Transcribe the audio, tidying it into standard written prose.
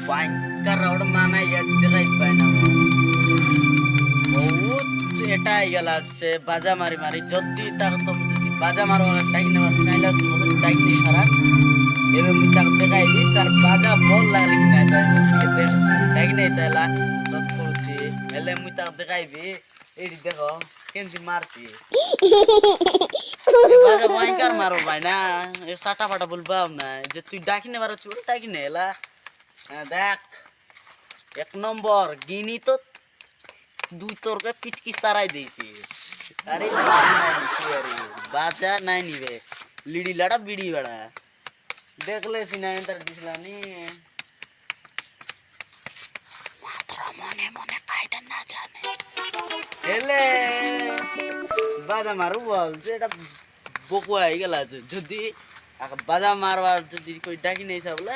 ভয়ঙ্কর ওটা মানাই গেছে দেখাই পাই না বহুত এটা গেল সে বাজা মারি মারি যদি তার তো বাজা মারো টাইক নেওয়ার চাইলে টাইক নেই খারাপ এবার মুই তাকে দেখাই দিই তার বাজা বল লাগলে কি নাই টাইক নেই চাইলা সব করছি এলে মুই তাকে দেখাইবি এইটি দেখো কেমতি মারছি বাজা ভয়ঙ্কর মারো ভাই না এ সাটা ফাটা বলবাম না যে তুই ডাকিনে মারো চুল ডাকিনে এলা দেখ এক নম্বর গিনি তো দুই তরকা পিচকি সারাই দিয়েছি আরে বাজা নাই নিবে লিডি লাড়া বিড়ি বেড়া দেখলে সিনাই তার দিছিলানি মাত্র মনে মনে কাইটা না জানে এলে বাজা মারু বল যে এটা বকুয়া হয়ে গেল যদি বাজা মারবার যদি কই ডাকি নেই বলে